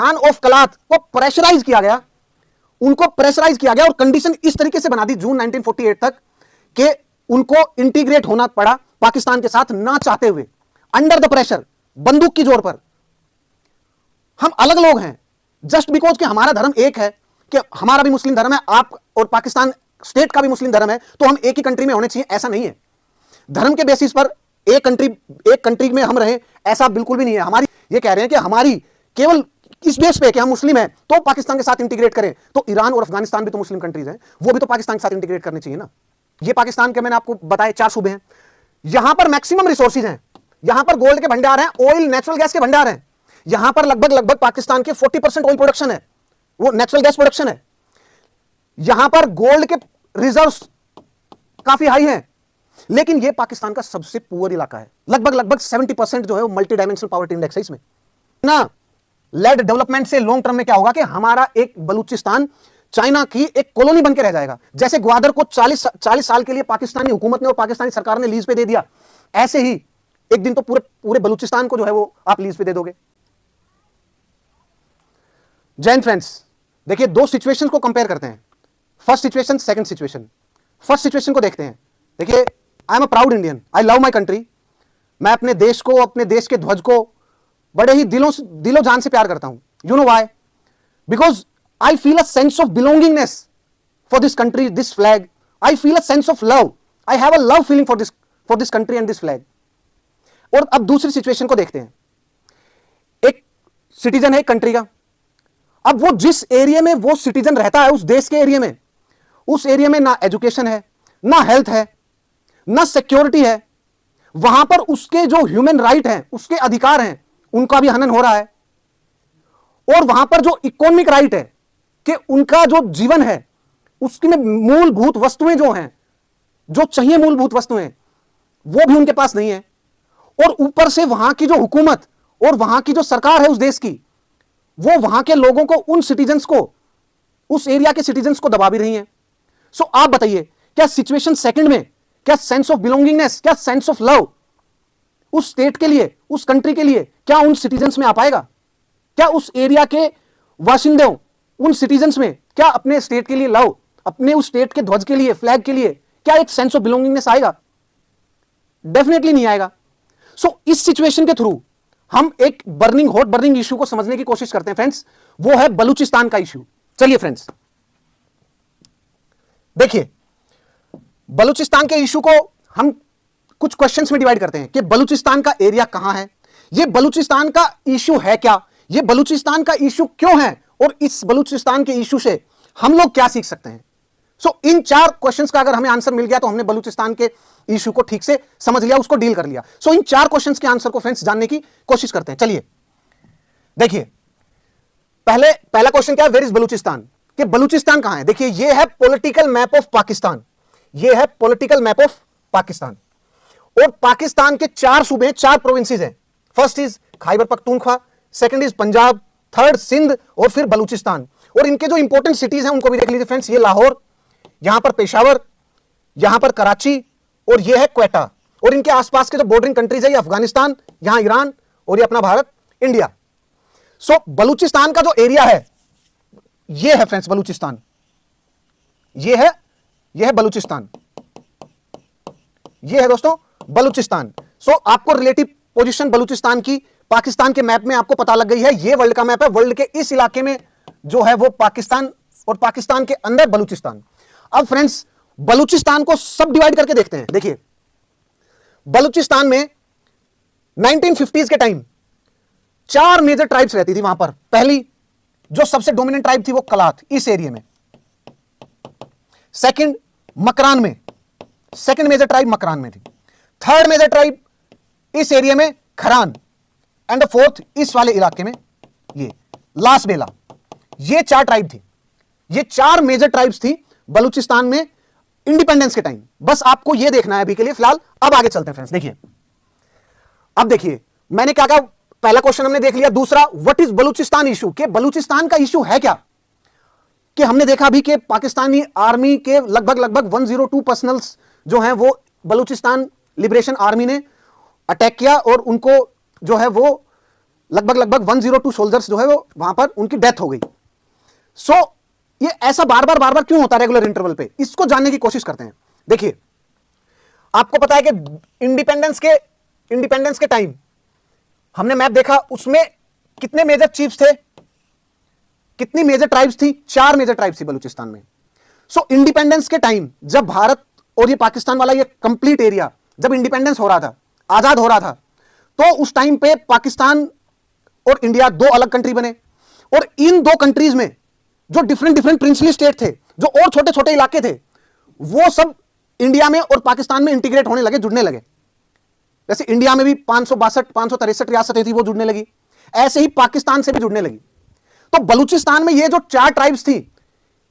Khan of कलात को pressurise किया गया, उनको प्रेशराइज किया गया और कंडीशन इस तरीके से बना दी जून 1948 तक कि उनको इंटीग्रेट होना पड़ा पाकिस्तान के साथ ना चाहते हुए, अंडर द प्रेशर, बंदूक की जोर पर। हम अलग लोग हैं जस्ट बिकॉज कि हमारा धर्म एक है, कि हमारा भी मुस्लिम धर्म है, आप और पाकिस्तान स्टेट का भी मुस्लिम धर्म है, तो हम एक ही कंट्री में होने चाहिए, ऐसा नहीं है। धर्म के बेसिस पर एक कंट्री में हम रहे, ऐसा बिल्कुल भी नहीं है। हमारी ये कह रहे हैं कि हमारी केवल इस बेस पे कि हम मुस्लिम हैं तो पाकिस्तान के साथ इंटीग्रेट करें, तो ईरान और अफगानिस्तान भी तो मुस्लिम कंट्रीज हैं, वो भी तो पाकिस्तान के साथ इंटीग्रेट करने चाहिए ना। ये पाकिस्तान के मैंने आपको बताए 4 सूबे हैं, यहां पर मैक्सिमम रिसोर्सेज हैं, यहां पर गोल्ड के भंडार हैं, ऑयल नेचुरल गैस के भंडार हैं, यहां पर लगभग पाकिस्तान के 40% ऑयल प्रोडक्शन है, वो नेचुरल गैस प्रोडक्शन है, यहां पर गोल्ड के रिजर्व्स काफी हाई हैं, लेकिन ये पाकिस्तान का सबसे पुअर इलाका है। लगभग 70% जो है वो मल्टी डायमेंशनल पॉवर्टी इंडेक्स है इसमें ना। लेड डेवलपमेंट से लॉन्ग टर्म में क्या होगा कि हमारा एक बलूचिस्तान चाइना की एक कॉलोनी बनकर रह जाएगा। जैसे ग्वादर को 40 साल के लिए पाकिस्तानी हुकूमत ने और पाकिस्तानी सरकार ने लीज पे दे दिया, ऐसे ही एक दिन तो पूरे बलूचिस्तान को जो है वो आप लीज पे दे दोगे। जैन फ्रेंड्स, देखिए 2 सिचुएशन को कंपेयर करते हैं, first situation, second situation. First situation को देखते हैं। देखिए, I am a proud Indian, I love my country. मैं अपने देश को, अपने देश के ध्वज को बड़े ही दिलो जान से प्यार करता हूं। You know why? Because I feel a sense of belongingness for this country, this flag. I feel a sense of love, I have a love feeling for this country and this flag. और अब दूसरी situation को देखते हैं। एक citizen है country का, अब वो जिस एरिया में वो सिटीजन रहता है, उस देश के एरिया में, उस एरिया में ना एजुकेशन है, ना हेल्थ है, ना सिक्योरिटी है, वहां पर उसके जो ह्यूमन राइट हैं, उसके अधिकार हैं, उनका भी हनन हो रहा है। और वहां पर जो इकोनॉमिक राइट है कि उनका जो जीवन है उसकी में मूलभूत वस्तुएं जो हैं, जो चाहिए मूलभूत वस्तुएं, वो भी उनके पास नहीं है। और ऊपर से वहां की जो हुकूमत और वहां की जो सरकार है उस देश की, वो वहां के लोगों को, उन सिटीजन्स को, उस एरिया के सिटीजन्स को दबा भी रही है। सो आप बताइए, क्या सिचुएशन सेकंड में, क्या सेंस ऑफ बिलोंगिंगनेस, क्या सेंस ऑफ लव उस स्टेट के लिए, उस कंट्री के लिए, क्या उन सिटीजन्स में आ पाएगा? क्या उस एरिया के वाशिंदों, उन सिटीजन्स में क्या अपने स्टेट के लिए लव, अपने उस स्टेट के ध्वज के लिए, फ्लैग के लिए क्या एक सेंस ऑफ बिलोंगिंगनेस आएगा? डेफिनेटली नहीं आएगा। सो इस सिचुएशन के थ्रू हम एक हॉट बर्निंग इश्यू को समझने की कोशिश करते हैं फ्रेंड्स, वो है बलूचिस्तान का इश्यू। चलिए फ्रेंड्स, देखिए, बलूचिस्तान के इश्यू को हम कुछ क्वेश्चंस में डिवाइड करते हैं कि बलूचिस्तान का एरिया कहां है, यह बलूचिस्तान का इश्यू है क्या, यह बलूचिस्तान का इश्यू क्यों है, और इस बलूचिस्तान के इश्यू से हम लोग क्या सीख सकते हैं। सो इन 4 क्वेश्चंस का अगर हमें आंसर मिल गया तो हमने बलूचिस्तान के इश्यू को ठीक से समझ लिया, उसको डील कर लिया। सो इन 4 क्वेश्चंस के आंसर को फ्रेंड्स जानने की कोशिश करते हैं। चलिए देखिए, पहला क्वेश्चन क्या है, वेयर इज बलूचिस्तान, कि बलूचिस्तान कहां है। देखिए, यह है पॉलिटिकल मैप ऑफ पाकिस्तान, यह है पॉलिटिकल मैप ऑफ पाकिस्तान। और पाकिस्तान के 4 सूबे, 4 प्रोविंसेस हैं। First is Khyber Pakhtunkhwa, second is Punjab, third Sindh, और फिर बलूचिस्तान। और इनके जो इंपॉर्टेंट सिटीज हैं उनको भी देख लीजिए फ्रेंड्स। ये लाहौर, यहां पर पेशावर, यहां पर कराची, और ये है क्वेटा। और इनके आसपास के जो बॉर्डरिंग कंट्रीज है, ये अफगानिस्तान, यहां ईरान, और ये अपना भारत, इंडिया। सो बलूचिस्तान का जो एरिया है, ये है फ्रेंड्स बलूचिस्तान, ये है बलूचिस्तान, ये है दोस्तों बलूचिस्तान। सो आपको रिलेटिव पोजीशन बलूचिस्तान की पाकिस्तान के मैप में आपको पता लग गई है। ये वर्ल्ड का मैप है, वर्ल्ड के इस इलाके में जो है वो पाकिस्तान, और पाकिस्तान के अंदर बलूचिस्तान। अब फ्रेंड्स, बलूचिस्तान को सब डिवाइड करके देखते हैं। देखिए, बलूचिस्तान में 1950s के टाइम 4 मेजर ट्राइब्स रहती थी वहां पर। पहली जो सबसे डोमिनेंट ट्राइब थी वो कलात, इस एरिया में। सेकंड मकरान में, सेकंड मेजर ट्राइब मकरान में थी। थर्ड मेजर ट्राइब इस एरिया में खरान, एंड फोर्थ इस वाले इलाके में ये लास बेला। ये 4 ट्राइब थी, ये 4 मेजर ट्राइब्स थी बलूचिस्तान में इंडिपेंडेंस के टाइम। बस आपको ये देखना है अभी के लिए फिलहाल। अब आगे चलते हैं फ्रेंड्स। देखिए, अब देखिए मैंने क्या कहा, पहला क्वेश्चन हमने देख लिया। दूसरा, व्हाट इज बलूचिस्तान इशू, के बलूचिस्तान का इशू है क्या। कि हमने देखा अभी कि पाकिस्तानी आर्मी के लगभग 102 पर्सनल्स जो हैं वो बलूचिस्तान लिबरेशन आर्मी ने अटैक किया, और उनको जो है वो लगभग लगभग 102 सोल्जर्स जो है वो वहां पर उनकी डेथ हो गई। सो ये ऐसा बार बार क्यों होता है रेगुलर इंटरवल पे, इसको जानने की कोशिश करते हैं। देखिए, आपको पता है कि इंडिपेंडेंस के टाइम हमने मैप देखा, उसमें कितने मेजर चीफ्स थे, कितनी मेजर ट्राइब्स थी? 4 मेजर ट्राइब्स थी बलूचिस्तान में। सो इंडिपेंडेंस के टाइम जब भारत और ये पाकिस्तान वाला ये कंप्लीट एरिया जब इंडिपेंडेंस हो रहा था, आजाद हो रहा था, तो उस टाइम पे पाकिस्तान और इंडिया 2 अलग कंट्री बने, और इन 2 कंट्रीज में जो डिफरेंट प्रिंसली स्टेट थे, जो और छोटे छोटे इलाके थे, वो सब इंडिया में और पाकिस्तान में इंटीग्रेट होने लगे, जुड़ने लगे। जैसे इंडिया में भी 563 रियासतें थी, वो जुड़ने लगी, ऐसे ही पाकिस्तान से भी जुड़ने लगी। तो बलूचिस्तान में ये जो 4 ट्राइब्स थी,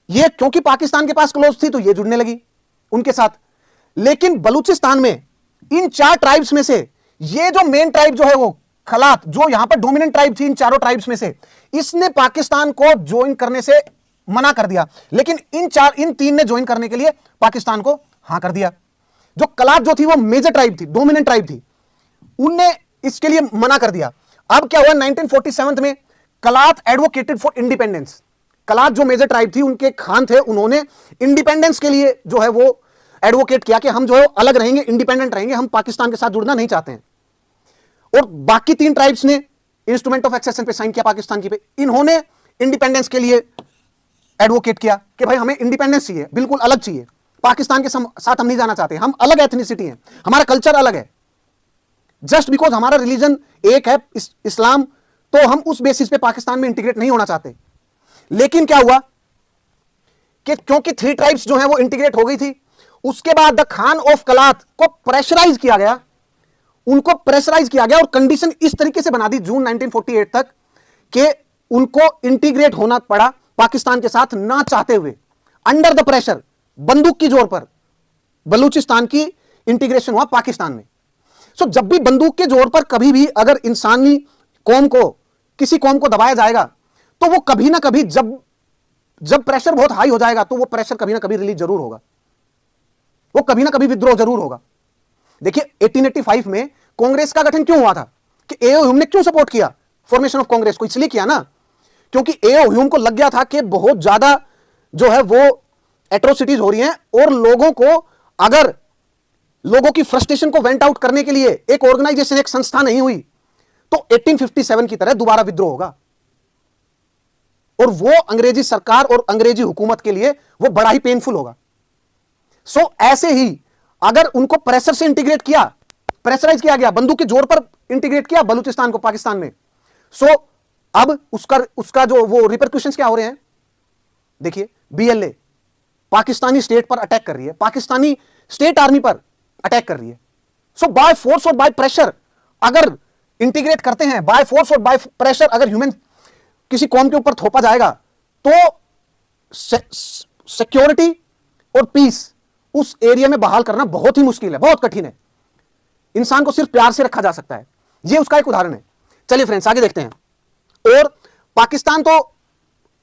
ये क्योंकि पाकिस्तान के पास क्लोज थी तो ये जुड़ने लगी उनके साथ। लेकिन बलूचिस्तान में इन 4 ट्राइब्स में से ये जो मेन ट्राइब जो है वो खलात, जो यहां पर डोमिनेंट ट्राइब थी इन चारों ट्राइब्स में से, इसने पाकिस्तान को ज्वाइन करने से मना कर दिया। लेकिन इन 3 ने ज्वाइन करने के लिए पाकिस्तान को हां कर दिया। जो कलात जो थी वो मेजर ट्राइब थी, डोमिनेंट ट्राइब थी, उनने इसके लिए मना कर दिया। अब क्या हुआ, 1947 में कलात एडवोकेटेड फॉर इंडिपेंडेंस। कलात जो मेजर ट्राइब थी, उनके खान थे, उन्होंने इंडिपेंडेंस के लिए जो है वो एडवोकेट किया कि हम जो है अलग रहेंगे, इंडिपेंडेंट रहेंगे, हम पाकिस्तान के साथ जुड़ना नहीं चाहते हैं। और बाकी 3 ट्राइब्स ने इंस्ट्रूमेंट ऑफ एक्सेशन पे साइन किया पाकिस्तान की पे, इन्होंने इंडिपेंडेंस के लिए एडवोकेट किया कि भाई हमें इंडिपेंडेंस चाहिए, बिल्कुल अलग चाहिए, पाकिस्तान के साथ हम नहीं जाना चाहते, हम अलग एथनिसिटी हैं, हमारा कल्चर अलग है। जस्ट बिकॉज हमारा रिलीजन एक है इस्लाम, तो हम उस बेसिस पे पाकिस्तान में इंटीग्रेट नहीं होना चाहते। लेकिन क्या हुआ कि क्योंकि 3 ट्राइब्स जो है वो इंटीग्रेट हो गई थी, उसके बाद द खान ऑफ कलात को प्रेशराइज किया गया, उनको प्रेशराइज किया गया और कंडीशन इस तरीके से बना दी जून 1948 तक कि उनको इंटीग्रेट होना पड़ा पाकिस्तान के साथ ना चाहते हुए, अंडर द प्रेशर, बंदूक की जोर पर बलूचिस्तान की इंटीग्रेशन हुआ पाकिस्तान में। सो जब भी बंदूक के जोर पर कभी भी अगर इंसानी कौम को, किसी कौम को दबाया जाएगा, तो वो कभी ना कभी जब प्रेशर बहुत हाई हो जाएगा तो वो प्रेशर कभी ना कभी रिलीज जरूर होगा, वो कभी ना कभी विद्रोह जरूर होगा। देखिए 1885 में कांग्रेस का गठन क्यों हुआ था, कि एओ ह्यूम ने क्यों सपोर्ट किया फॉर्मेशन ऑफ कांग्रेस को? इसलिए किया ना क्योंकि एओ ह्यूम को लग गया था कि बहुत ज्यादा जो है वो एट्रोसिटीज हो रही हैं, और लोगों की फ्रस्ट्रेशन को वेंट आउट करने के लिए एक ऑर्गेनाइजेशन, एक संस्था नहीं हुई, तो 1857 की तरह दोबारा विद्रोह होगा, और वो अंग्रेजी सरकार और अंग्रेजी हुकूमत के लिए वो बड़ा ही पेनफुल होगा। सो ऐसे ही अगर उनको प्रेशर से इंटीग्रेट किया, प्रेशराइज किया गया, बंदूक के जोर पर इंटीग्रेट किया बलूचिस्तान को पाकिस्तान में, सो अब उसका जो वो रिपरक्यूशंस क्या हो रहे हैं? देखिए, बीएलए पाकिस्तानी स्टेट पर अटैक कर रही है, पाकिस्तानी स्टेट आर्मी पर अटैक कर रही है। सो बाय फोर्स और बाय प्रेशर अगर इंटीग्रेट करते हैं, बाय फोर्स और बाय प्रेशर अगर ह्यूमन किसी कौम के ऊपर थोपा जाएगा, तो सिक्योरिटी और पीस उस एरिया में बहाल करना बहुत ही मुश्किल है, बहुत कठिन है। इंसान को सिर्फ प्यार से रखा जा सकता है, यह उसका एक उदाहरण है। चलिए फ्रेंड्स, आगे देखते हैं। और पाकिस्तान तो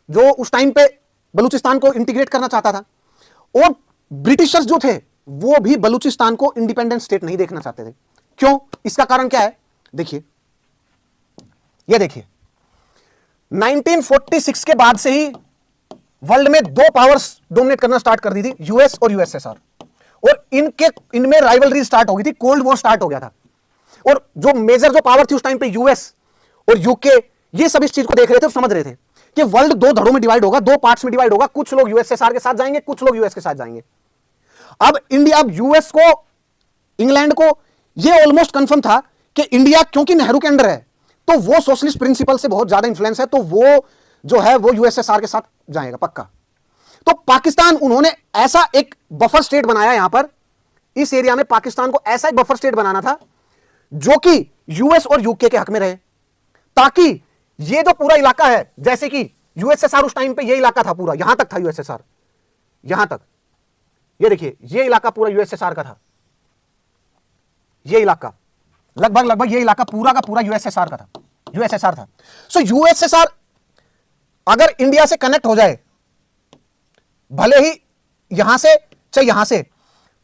जो उस टाइम पे बलूचिस्तान को इंटीग्रेट करना चाहता था, और ब्रिटिशर्स जो थे वो भी बलूचिस्तान को इंडिपेंडेंट स्टेट नहीं देखना चाहते थे। क्यों? इसका कारण क्या है? देखिए, यह देखिए, 1946 के बाद से ही वर्ल्ड में 2 पावर्स डोमिनेट करना स्टार्ट कर दी थी, यूएस और यूएसएसआर, और इनमें राइवलरी स्टार्ट हो गई थी, कोल्ड वॉर स्टार्ट हो गया था। और जो मेजर जो पावर थी उस टाइम पे यूएस और यूके, ये सब इस चीज को देख रहे थे और समझ रहे थे कि वर्ल्ड 2 धड़ों में डिवाइड होगा, 2 पार्ट्स में डिवाइड होगा, कुछ लोग यूएसएसआर के साथ जाएंगे, कुछ लोग यूएस के साथ जाएंगे। अब यूएस को, इंग्लैंड को यह ऑलमोस्ट कंफर्म था कि इंडिया क्योंकि नेहरू के अंडर है, तो वो सोशलिस्ट प्रिंसिपल से बहुत ज्यादा इंफ्लुएंस है, तो वो जो है वो यूएसएसआर के साथ जाएगा पक्का। तो पाकिस्तान, उन्होंने ऐसा एक बफर स्टेट बनाया यहां पर, इस एरिया में पाकिस्तान को ऐसा एक बफर स्टेट बनाना था जो कि यूएस और यूके के हक में रहे, ताकि ये जो पूरा इलाका है, जैसे कि यूएसएसआर उस टाइम पे ये इलाका था पूरा, यहां तक था यूएसएसआर, यहां तक, ये देखिए, ये इलाका पूरा यूएसएसआर का था, ये इलाका लगभग ये इलाका पूरा का पूरा यूएसएसआर का था, यूएसएसआर था। सो यूएसएसआर अगर इंडिया से कनेक्ट हो जाए, भले ही यहां से चाहे यहां से,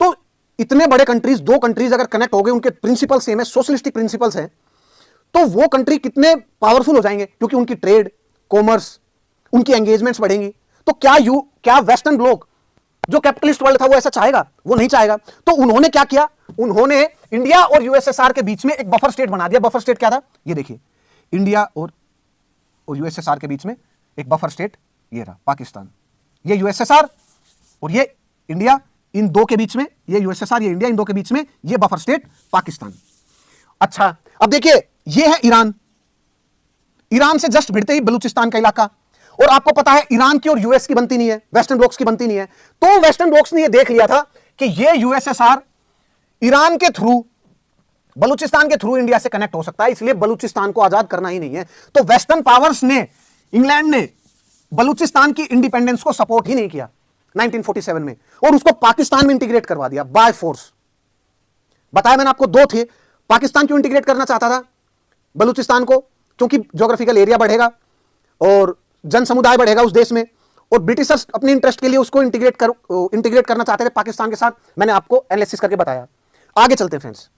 तो इतने बड़े कंट्रीज, 2 कंट्रीज अगर कनेक्ट हो गए, उनके प्रिंसिपल सेम है, सोशलिस्टिक प्रिंसिपल्स हैं, तो वो कंट्री कितने पावरफुल हो जाएंगे, क्योंकि उनकी ट्रेड, कॉमर्स, उनकी एंगेजमेंट्स बढ़ेंगी। तो क्या वेस्टर्न ब्लॉक जो कैपिटलिस्ट वर्ल्ड था वो ऐसा चाहेगा? वो नहीं चाहेगा। तो उन्होंने क्या किया, उन्होंने इंडिया और यूएसएसआर के बीच में एक बफर स्टेट बना दिया। बफर स्टेट क्या था? ये देखिए, इंडिया और यूएसएसआर के बीच में एक बफर स्टेट ये रहा, पाकिस्तान। ये यूएसएसआर और ये इंडिया, इन दो के बीच में, ये यूएसएसआर, ये इंडिया, इन दो के बीच में ये बफर स्टेट पाकिस्तान। अच्छा, अब देखिए, ये है ईरान। ईरान से जस्ट भिड़ते ही बलूचिस्तान का इलाका। और आपको पता है ईरान की और यूएस की बनती नहीं है, वेस्टर्न ब्लॉक्स की बनती नहीं है। तो वेस्टर्न ब्लॉक्स ने ये देख लिया था कि ये यूएसएसआर ईरान के थ्रू, बलूचिस्तान के थ्रू इंडिया से कनेक्ट हो सकता है, इसलिए बलूचिस्तान को आजाद करना ही नहीं है। तो वेस्टर्न पावर्स ने, इंग्लैंड ने बलूचिस्तान की इंडिपेंडेंस को सपोर्ट ही नहीं किया 1947 में, और उसको पाकिस्तान में इंटीग्रेट करवा दिया बाय फोर्स। बताया मैंने आपको, दो थे। पाकिस्तान क्यों इंटीग्रेट करना चाहता था बलूचिस्तान को? क्योंकि ज्योग्राफिकल एरिया बढ़ेगा और जन समुदाय बढ़ेगा उस देश में, और ब्रिटिशर्स अपने इंटरेस्ट के लिए उसको इंटीग्रेट करना चाहते थे पाकिस्तान के साथ। मैंने आपको एनालिसिस करके बताया। आगे चलते हैं फ्रेंड्स।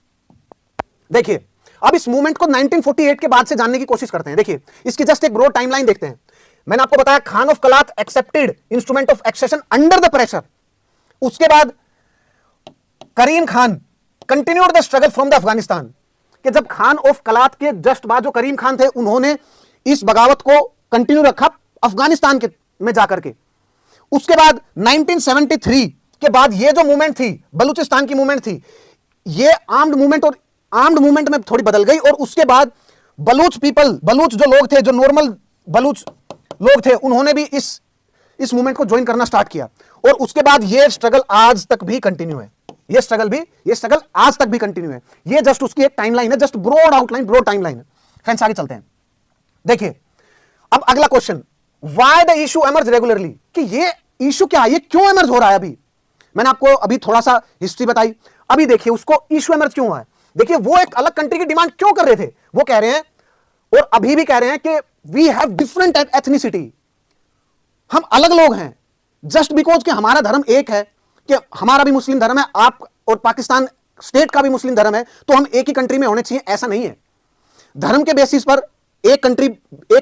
देखिए, अब इस मूवमेंट को 1948 के बाद से जानने की कोशिश करते हैं। देखिए, इसकी जस्ट एक ब्रॉड टाइमलाइन देखते हैं। मैंने आपको बताया Khan of Kalat accepted instrument of accession under the pressure. उसके बाद Karim Khan continued the struggle from the Afghanistan, कि जब खान ऑफ कलात के जस्ट बाद जो करीम खान थे, उन्होंने इस बगावत को कंटिन्यू रखा अफगानिस्तान के में जाकर के। उसके बाद 1973 के बाद ये जो मूवमेंट थी, बलूचिस्तान की मूवमेंट थी, ये आर्म्ड मूवमेंट और आर्म्ड मूवमेंट में थोड़ी बदल गई। और उसके बाद बलूच पीपल, बलूच जो लोग थे, जो नॉर्मल बलूच लोग थे, उन्होंने भी इस मूवमेंट को ज्वाइन करना स्टार्ट किया। और उसके बाद ये स्ट्रगल आज तक भी कंटिन्यू है। ये स्ट्रगल आज तक भी कंटिन्यू है। ये जस्ट उसकी एक टाइमलाइन है, just broad outline, broad timeline है। फ्रेंड्स, आगे चलते हैं। देखिए, अब अगला question, why the issue emerge regularly, कि ये इशू क्या है, ये क्यों एमर्ज हो रहा है? अभी मैंने आपको अभी थोड़ा सा हिस्ट्री बताई। अभी देखिए, उसको इशू एमर्ज क्यों हुआ है। देखिए, वो एक अलग कंट्री की डिमांड क्यों कर रहे थे? वो कह रहे हैं, और अभी भी कह रहे हैं, कि वी हैव डिफरेंट एथनिसिटी, हम अलग लोग हैं। जस्ट बिकॉज कि हमारा धर्म एक है, कि हमारा भी मुस्लिम धर्म है, आप और पाकिस्तान स्टेट का भी मुस्लिम धर्म है, तो हम एक ही कंट्री में होने चाहिए, ऐसा नहीं है। धर्म के बेसिस पर एक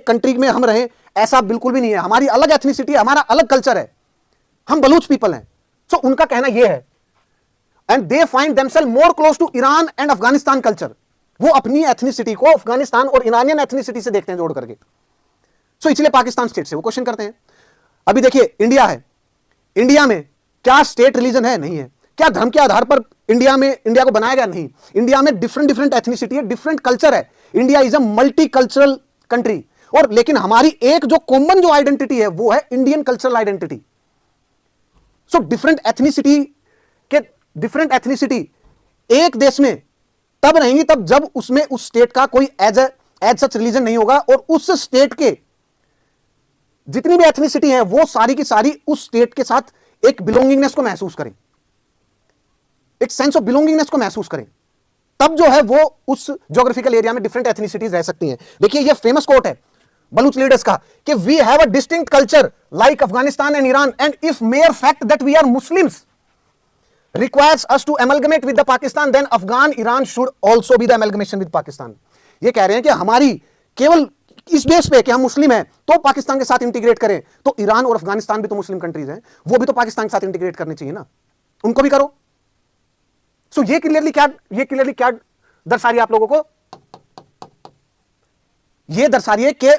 कंट्री में हम रहे, ऐसा बिल्कुल भी नहीं है। हमारी अलग एथनिसिटी है, हमारा अलग कल्चर है, हम बलूच पीपल हैं। सो उनका कहना यह है, and they find themselves more close to Iran and Afghanistan culture. वो अपनी एथनिसिटी को अफगानिस्तान और ईरानियन एथनिसिटी से देखते हैं जोड़ करके। सो इसलिए पाकिस्तान स्टेट से वो क्वेश्चन करते हैं। अभी देखिए, इंडिया है, इंडिया में क्या स्टेट रिलीजन है? नहीं है। क्या धर्म के आधार पर इंडिया को बनाया गया? नहीं। इंडिया में डिफरेंट एथनिसिटी है, डिफरेंट कल्चर है। India is a multi cultural country. और लेकिन हमारी एक जो कॉमन जो आइडेंटिटी है, वो है Indian cultural identity. So different ethnicity एक देश में तब रहेंगी तब जब उसमें उस स्टेट का कोई एज सच रिलीजन नहीं होगा, और उस स्टेट के जितनी भी एथनिसिटी है वो सारी की सारी उस स्टेट के साथ एक बिलोंगिंगनेस को महसूस करें, एक सेंस ऑफ बिलोंगिंगनेस को महसूस करें। तब जो है वो उस ज्योग्राफिकल एरिया में डिफरेंट एथनिसिटीज रह सकती हैं। देखिए, ये फेमस कोट है बलूच लीडर्स का, कि we have a distinct culture like Afghanistan and Iran, and if mere fact that we are Muslims requires us to amalgamate with the Pakistan, then Afghan Iran should also be the amalgamation with Pakistan। ये कह रहे हैं कि हमारी केवल इस base पे कि हम मुस्लिम हैं तो पाकिस्तान के साथ इंटीग्रेट करें, तो ईरान और अफगानिस्तान भी तो मुस्लिम कंट्रीज हैं, वो भी तो पाकिस्तान के साथ इंटीग्रेट करनी चाहिए ना, उनको भी करो। सो ये क्लियरली क्या दर्शा रही है आप लोगों को? ये दर्शा रही है कि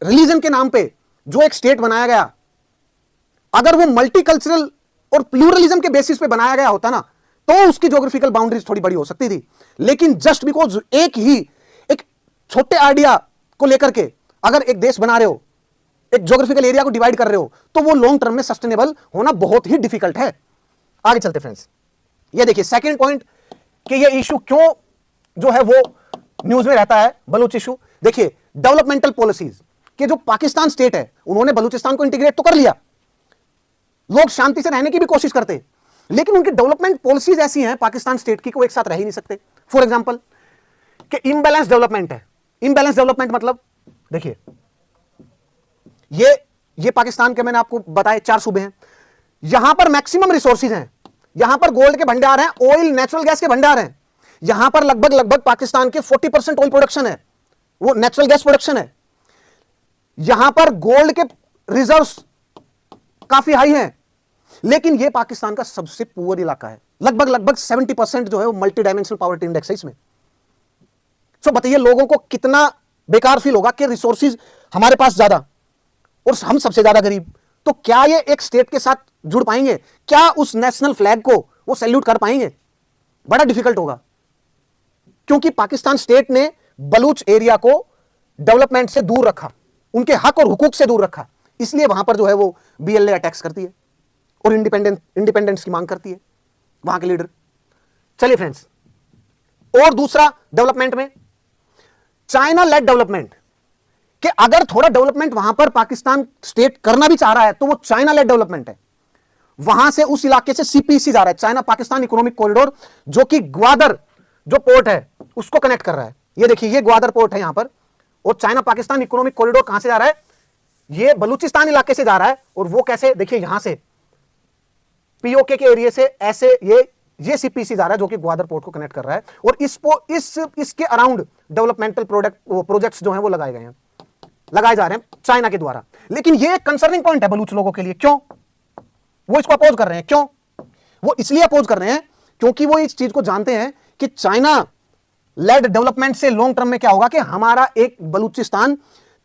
रिलीजन के नाम पे जो एक स्टेट बनाया गया, अगर वो मल्टीकल्चरल और प्लूरलिज्म के बेसिस पे बनाया गया होता ना, तो उसकी ज्योग्राफिकल बाउंड्रीज थोड़ी बड़ी हो सकती थी। लेकिन जस्ट बिकॉज एक छोटे आइडिया को लेकर के अगर एक देश बना रहे हो, एक ज्योग्राफिकल एरिया को डिवाइड कर रहे हो, तो वो लॉन्ग टर्म में सस्टेनेबल होना बहुत ही डिफिकल्ट है। आगे चलते फ्रेंड्स। ये देखिए सेकंड पॉइंट, कि ये इशू क्यों जो है वो न्यूज में रहता है, बलूच इशू। देखिए, डेवलपमेंटल पॉलिसीज कि जो पाकिस्तान स्टेट है, उन्होंने बलूचिस्तान को इंटीग्रेट तो कर लिया, लोग शांति से रहने की भी कोशिश करते, लेकिन उनकी डेवलपमेंट पॉलिसीज ऐसी हैं पाकिस्तान स्टेट की, को एक साथ रह ही नहीं सकते। फॉर एग्जांपल, कि इम्बैलेंस डेवलपमेंट है। इम्बैलेंस डेवलपमेंट मतलब, देखिए ये पाकिस्तान के मैंने आपको बताए 4 सूबे हैं, यहां पर मैक्सिमम रिसोर्सेज हैं, यहां पर गोल्ड के भंडार हैं, ऑयल नेचुरल गैस के भंडार हैं, यहां पर लगभग पाकिस्तान के 40% ऑयल प्रोडक्शन है, वो नेचुरल गैस प्रोडक्शन है। यहां पर गोल्ड के रिजर्व्स काफी हाई हैं, लेकिन यह पाकिस्तान का सबसे पुअर इलाका है। लगभग 70% जो है वो मल्टी डायमेंशनल पॉवर्टी इंडेक्स है इसमें। सो बताइए लोगों को कितना बेकार फील होगा कि रिसोर्सेज हमारे पास ज्यादा और हम सबसे ज्यादा गरीब। तो क्या ये एक स्टेट के साथ जुड़ पाएंगे? क्या उस नेशनल फ्लैग को वो सैल्यूट कर पाएंगे? बड़ा डिफिकल्ट होगा, क्योंकि पाकिस्तान स्टेट ने बलूच एरिया को डेवलपमेंट से दूर रखा, उनके हक और हुकूक से दूर रखा। इसलिए वहां पर जो है वो बीएलए अटैक्स करती है और इंडिपेंडेंस की मांग करती है वहां के लीडर। चलिए फ्रेंड्स, और दूसरा डेवलपमेंट में चाइना लेड डेवलपमेंट, कि अगर थोड़ा डेवलपमेंट वहां पर पाकिस्तान स्टेट करना भी चाह रहा है तो वो चाइना लेड डेवलपमेंट है। वहां से उस इलाके से सीपीसी जा रहा है, चाइना पाकिस्तान इकोनॉमिक कॉरिडोर, जो कि ग्वादर जो पोर्ट है उसको कनेक्ट कर रहा है। ये देखिए, ये ग्वादर पोर्ट है यहां पर, और चाइना पाकिस्तान इकोनॉमिक कॉरिडोर कहां से जा रहा है? ये बलूचिस्तान इलाके से जा रहा है। और वो कैसे? देखिए यहां से पीओके के एरिया से ऐसे ये सीपीसी जा रहा है, जो कि ग्वादर पोर्ट को कनेक्ट कर रहा है। और इसके अराउंड डेवलपमेंटल प्रोजेक्ट्स जो हैं वो लगाए जा रहे हैं चाइना के द्वारा। लेकिन ये एक कंसर्निंग पॉइंट है बलूच लोगों के लिए। क्यों वो इसको अपोज कर रहे हैं? क्यों वो इसलिए अपोज कर रहे हैं क्योंकि वो इस चीज को जानते हैं कि चाइना लेड डेवलपमेंट से लॉन्ग टर्म में क्या होगा कि हमारा एक बलूचिस्तान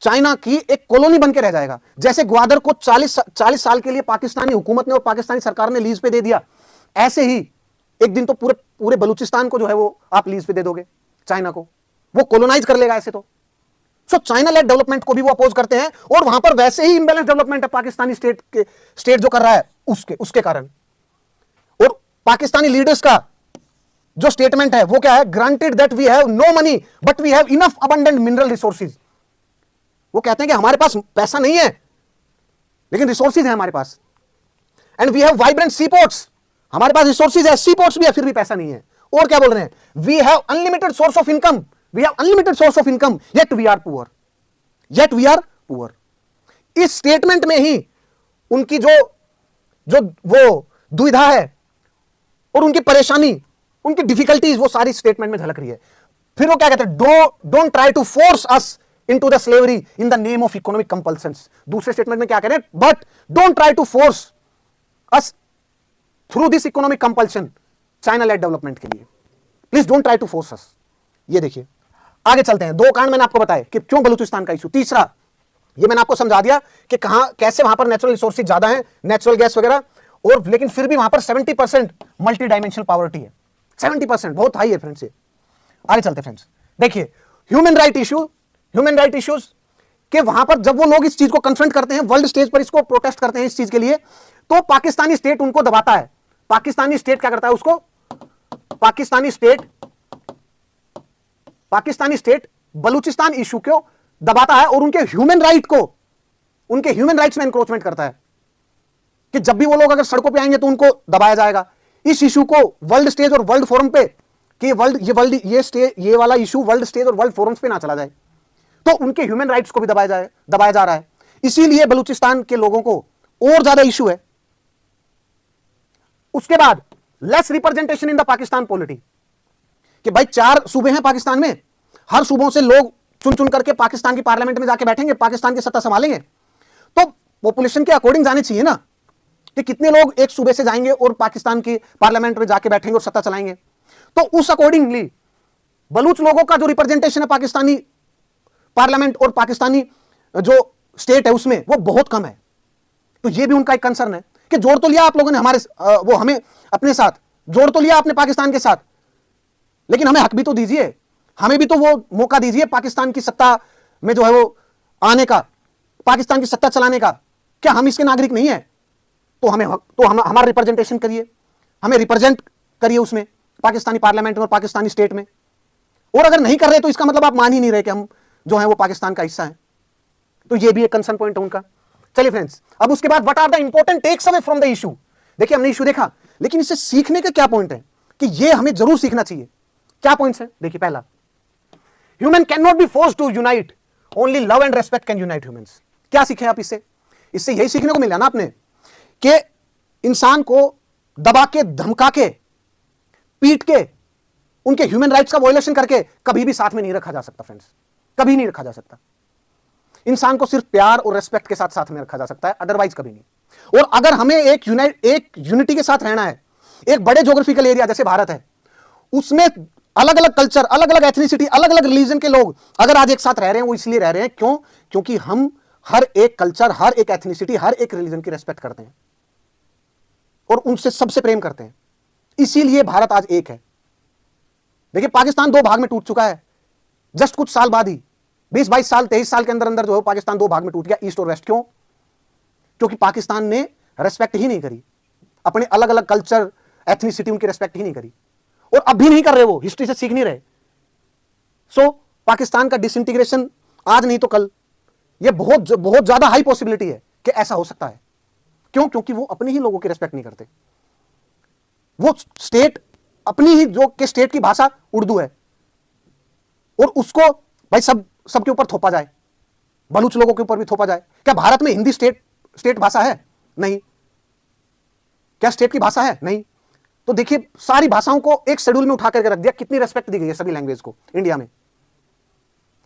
चाइना की एक कॉलोनी बन के रह जाएगा। जैसे ग्वादर को 40 साल के लिए पाकिस्तानी हुकूमत ने और पाकिस्तानी सरकार ने लीज पे दे दिया, ऐसे ही एक दिन तो पूरे बलूचिस्तान को जो है वो आप लीज पे दे दोगे चाइना को, वो कॉलोनाइज कर लेगा ऐसे तो। सो चाइना लेड डेवलपमेंट को भी वो अपोज करते हैं, और वहां पर वैसे ही इंबैलेंस डेवलपमेंट है पाकिस्तानी स्टेट जो कर रहा है उसके कारण। और पाकिस्तानी लीडर्स का जो स्टेटमेंट है वो क्या है? Granted that we have no money but we have enough abundant mineral resources. वो कहते हैं कि हमारे पास पैसा नहीं है लेकिन रिसोर्सेज है हमारे पास। And we have vibrant sea ports, हमारे पास रिसोर्सेज है, सी पोर्ट्स भी है, फिर भी पैसा नहीं है। और क्या बोल रहे हैं? We have unlimited source of income, we have unlimited source of income, yet we are poor. इस स्टेटमेंट में ही उनकी जो वो दुविधा है और उनकी परेशानी, उनकी डिफिकल्टीज, वो सारी स्टेटमेंट में झलक रही है। फिर वो क्या कहते हैं? Don't try to force us into the slavery in the name of economic compulsions. दूसरे स्टेटमेंट में क्या कह रहे हैं? But don't try to force us through this economic compulsion China led development के लिए, please don't try to force us. ये देखिए, आगे चलते हैं। दो कारण मैंने आपको बताए कि क्यों बलूचिस्तान का इशू। तीसरा, ये मैंने आपको समझा दिया कि कहां कैसे वहां पर नेचुरल रिसोर्सेज ज्यादा है, नेचुरल गैस वगैरह, और लेकिन फिर भी वहां पर 70% मल्टी डायमेंशनल पॉवर्टी है। 70% बहुत हाई है फ्रेंड्स। आगे चलते फ्रेंड्स, देखिए ह्यूमन राइट इश्यूज कि वहां पर जब वो लोग इस चीज को कन्फ्रंट करते हैं, वर्ल्ड स्टेज पर इसको प्रोटेस्ट करते हैं इस चीज के लिए, तो पाकिस्तानी स्टेट उनको दबाता है। पाकिस्तानी स्टेट क्या करता है? उसको पाकिस्तानी स्टेट बलूचिस्तान इशू को दबाता है और उनके ह्यूमन राइट्स में एनक्रोचमेंट करता है कि जब भी वो लोग अगर सड़कों पे आएंगे तो उनको दबाया जाएगा। इस इशू को वर्ल्ड स्टेज और वर्ल्ड फोरम पे, कि ये वाला इशू वर्ल्ड स्टेज और वर्ल्ड फोरम्स पे ना चला जाए, तो उनके ह्यूमन राइट्स को भी दबाया जा रहा है। इसीलिए बलूचिस्तान के लोगों को और ज्यादा इशू है। उसके बाद less representation in the Pakistan polity, कि भाई 4 सूबे हैं पाकिस्तान में, हर सूबों से लोग चुन करके पाकिस्तान की पार्लियामेंट में जाके बैठेंगे, पाकिस्तान की सत्ता संभालेंगे, तो पॉपुलेशन के अकॉर्डिंग जाने चाहिए ना, कि कितने लोग एक सूबे से जाएंगे और पाकिस्तान की पार्लियामेंट में जाके बैठेंगे और सत्ता चलाएंगे। तो उस अकॉर्डिंगली बलूच लोगों का जो रिप्रेजेंटेशन है पाकिस्तानी पार्लियामेंट और पाकिस्तानी जो स्टेट है उसमें, वो बहुत कम है। तो ये भी उनका एक कंसर्न है कि जोड़ तो लिया आप लोगों ने हमें अपने साथ जोड़ तो लिया आपने पाकिस्तान के साथ, लेकिन हमें हक भी तो दीजिए, हमें भी तो वो मौका दीजिए पाकिस्तान की सत्ता में जो है वो आने का, पाकिस्तान की सत्ता चलाने का। क्या हम इसके नागरिक नहीं है? तो हमारा रिप्रेजेंटेशन करिए, हमें रिप्रेजेंट करिए उसमें, पाकिस्तानी पार्लियामेंट में और पाकिस्तानी स्टेट में। और अगर नहीं कर रहे तो इसका मतलब आप मान ही नहीं रहे कि हम जो है वो पाकिस्तान का हिस्सा है। तो ये भी एक कंसर्न पॉइंट है उनका। चलिए फ्रेंड्स, अब उसके बाद what are the important takeaways from the issue. देखिए हमने इशू देखा, लेकिन इससे सीखने का क्या पॉइंट है कि ये हमें जरूर सीखना चाहिए। क्या पॉइंट्स है? देखिए पहला, human can not be forced to unite, only love and respect can unite humans. क्या सीखे आप इससे यही सीखने को मिला ना आपने कि इंसान को दबा के, धमका के, पीट के, उनके ह्यूमन राइट्स का वायलेशन करके कभी भी साथ में नहीं रखा जा सकता फ्रेंड्स, कभी नहीं रखा जा सकता। इंसान को सिर्फ प्यार और रेस्पेक्ट के साथ साथ में रखा जा सकता है, अदरवाइज कभी नहीं। और अगर हमें एक यूनिटी के साथ रहना है, एक बड़े ज्योग्राफिकल एरिया जैसे भारत है, उसमें अलग अलग कल्चर, अलग अलग एथनिसिटी, अलग अलग रिलीजन के लोग अगर आज एक साथ रह रहे हैं, वो इसलिए रह रहे हैं क्यों? क्योंकि हम हर एक कल्चर, हर एक एथनिसिटी, हर एक रिलीजन की रेस्पेक्ट करते हैं और उनसे सबसे प्रेम करते हैं। इसीलिए भारत आज एक है। देखिए, पाकिस्तान दो भाग में टूट चुका है जस्ट कुछ साल बाद ही, 20-22 साल, 23 साल के अंदर अंदर जो है पाकिस्तान दो भाग में टूट गया, ईस्ट और वेस्ट। क्यों? क्योंकि पाकिस्तान ने रेस्पेक्ट ही नहीं करी, अपने अलग अलग कल्चर, एथनिसिटी, उनकी रेस्पेक्ट ही नहीं करी, और अब भी नहीं कर रहे, वो हिस्ट्री से सीख नहीं रहे। सो पाकिस्तान का डिसइंटीग्रेशन आज नहीं तो कल, ये बहुत बहुत ज्यादा हाई पॉसिबिलिटी है कि ऐसा हो सकता है। क्यों? क्योंकि वो अपने ही लोगों की रेस्पेक्ट नहीं करते। वो स्टेट, अपनी ही जो के स्टेट की भाषा उर्दू है, और उसको भाई सबके ऊपर थोपा जाए, बलूच लोगों के ऊपर भी थोपा जाए। क्या भारत में हिंदी स्टेट भाषा है? नहीं। क्या स्टेट की भाषा है? नहीं। तो देखिए, सारी भाषाओं को एक शेड्यूल में उठा करके रख दिया, कितनी रेस्पेक्ट दी गई है सभी लैंग्वेज को इंडिया में।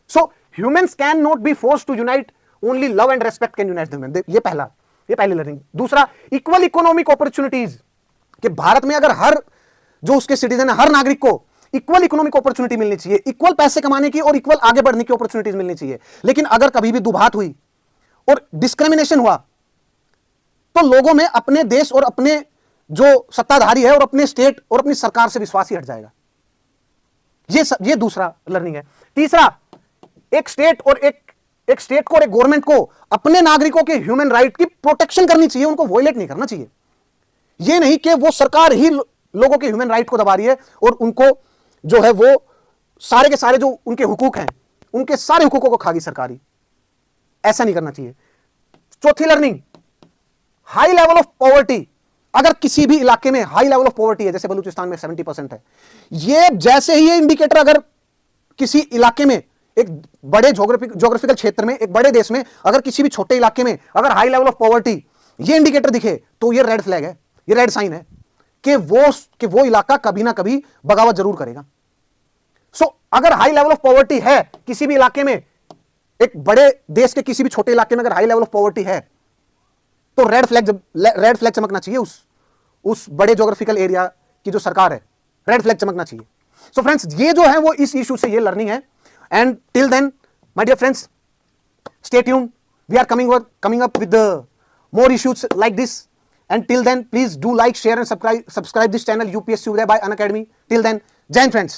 So humans can not be forced to unite, only love and respect can unite them. ये पहली लर्निंग। दूसरा, इक्वल इकोनॉमिक अपॉर्चुनिटीज, कि भारत में अगर हर जो उसके सिटीजन है, हर नागरिक को इक्वल इकोनॉमिक अपॉर्चुनिटी मिलनी चाहिए, इक्वल पैसे कमाने की और इक्वल आगे बढ़ने की अपॉर्चुनिटीज मिलनी चाहिए। लेकिन अगर कभी भी दुभात हुई और डिस्क्रिमिनेशन हुआ, तो लोगों में अपने देश और अपने जो सत्ताधारी है और अपने स्टेट और अपनी सरकार से विश्वास ही हट जाएगा। ये दूसरा लर्निंग है। तीसरा, एक स्टेट और एक गवर्नमेंट को अपने नागरिकों के ह्यूमन राइट की प्रोटेक्शन करनी चाहिए, उनको वॉयलेट नहीं करना चाहिए। ये नहीं कि वो सरकार ही लोगों के ह्यूमन राइट को दबा रही है और उनको जो है वो सारे के सारे जो उनके हुकूक हैं, उनके सारे हुकूकों को खागी सरकारी। ऐसा नहीं करना चाहिए। चौथी learning, high level of poverty. अगर किसी भी इलाके में हाई लेवल ऑफ पॉवर्टी है, जैसे बलूचिस्तान में 70% है, ये जैसे ही ये इंडिकेटर अगर किसी इलाके में, एक बड़े ज्योग्राफिकल क्षेत्र में, एक बड़े देश में, अगर किसी भी छोटे इलाके में अगर हाई लेवल ऑफ पॉवर्टी ये इंडिकेटर दिखे, तो ये रेड फ्लैग है, ये रेड साइन है कि वो इलाका कभी ना कभी बगावत जरूर करेगा। सो अगर हाई लेवल ऑफ पॉवर्टी है किसी भी इलाके में, एक बड़े देश के किसी भी छोटे इलाके में अगर हाई लेवल ऑफ पॉवर्टी है, तो रेड फ्लैग चमकना चाहिए उस बड़े ज्योग्राफिकल एरिया की जो सरकार है, रेड फ्लैग चमकना चाहिए। सो फ्रेंड्स, ये जो है वो इस इशू से ये लर्निंग है। And till then my dear friends, stay tuned, we are coming up with more issues like this, and till then please do like, share and subscribe this channel UPSC Uday by Unacademy. Till then, Jai Hind friends.